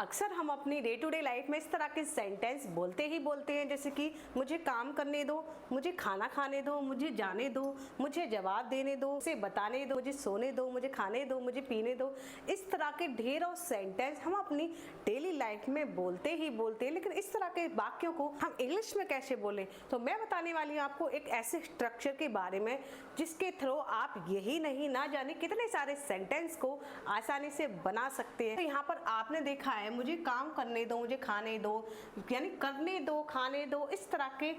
अक्सर हम अपनी डे टू डे लाइफ में इस तरह के सेंटेंस बोलते ही बोलते हैं, जैसे कि मुझे काम करने दो, मुझे खाना खाने दो, मुझे जाने दो, मुझे जवाब देने दो, मुझे बताने दो, मुझे सोने दो, मुझे खाने दो, मुझे पीने दो। इस तरह के ढेरों सेंटेंस हम अपनी डेली लाइफ में बोलते ही बोलते हैं, लेकिन इस तरह के वाक्यों को हम इंग्लिश में कैसे बोलें, तो मैं बताने वाली हूँ आपको एक ऐसे स्ट्रक्चर के बारे में जिसके थ्रू आप यही नहीं ना जाने कितने सारे सेंटेंस को आसानी से बना सकते हैं। तो यहाँ पर आपने देखा है मुझे काम करने दो, मुझे खाने दो, यानी करने दो, खाने दो, इस तरह के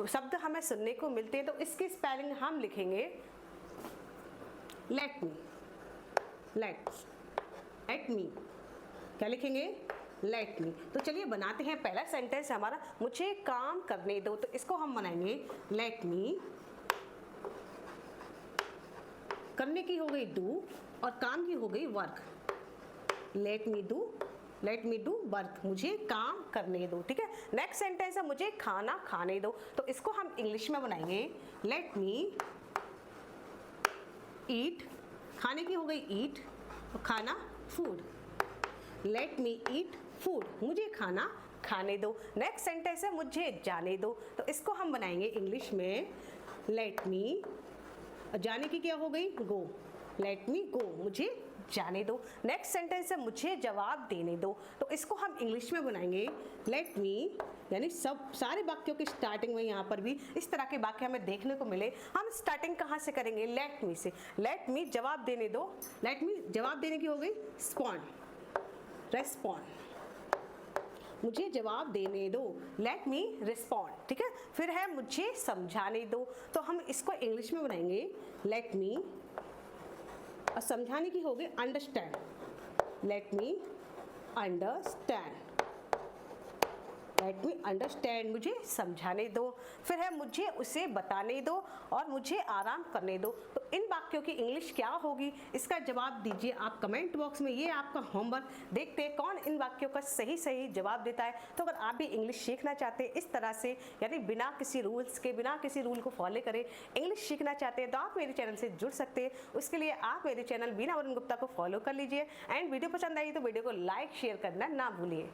शब्द हमें सुनने को मिलते हैं। तो इसकी स्पेलिंग हम लिखेंगे लेट मी, लेट मी, क्या लिखेंगे? Let me. तो चलिए बनाते हैं। पहला सेंटेंस हमारा मुझे काम करने दो, तो इसको हम बनाएंगे लेट मी। करने की हो गई डू और काम की हो गई work. Let me do work, मुझे काम करने दो। ठीक है। नेक्स्ट सेंटेंस है मुझे खाना खाने दो, तो इसको हम इंग्लिश में बनाएंगे लेट मी ईट। खाने की हो गई ईट और खाना food. Let me eat food, मुझे खाना खाने दो। नेक्स्ट सेंटेंस है मुझे जाने दो, तो इसको हम बनाएंगे इंग्लिश में लेट मी, जाने की क्या हो गई? गो। लेट मी गो, मुझे जाने दो। नेक्स्ट सेंटेंस है मुझे जवाब देने दो, तो इसको हम इंग्लिश में बनाएंगे लेट मी, यानी सब सारे वाक्यों की स्टार्टिंग में यहाँ पर भी इस तरह के वाक्य हमें देखने को मिले। हम स्टार्टिंग कहाँ से करेंगे? लेट मी से। लेट मी जवाब देने दो, लेट मी जवाब देने की हो गई स्पॉन्ड, रेस्पॉन्ड, मुझे जवाब देने दो, लेट मी रिस्पॉन्ड। ठीक है। फिर है मुझे समझाने दो, तो हम इसको इंग्लिश में बनाएंगे लेट मी, और समझाने की हो गई understand, let me understand, let me understand, मुझे समझाने दो। फिर है मुझे उसे बताने दो और मुझे आराम करने दो। तो इन वाक्यों की इंग्लिश क्या होगी, इसका जवाब दीजिए आप कमेंट बॉक्स में। ये आपका होमवर्क, देखते हैं कौन इन वाक्यों का सही सही जवाब देता है। तो अगर आप भी इंग्लिश सीखना चाहते हैं इस तरह से, यानी बिना किसी रूल्स के, बिना किसी रूल को फॉलो करे इंग्लिश सीखना चाहते हैं, तो आप मेरे चैनल से जुड़ सकते हैं। उसके लिए आप मेरे चैनल बीना वरुण गुप्ता को फॉलो कर लीजिए। एंड वीडियो पसंद आई तो वीडियो को लाइक शेयर करना ना भूलिए।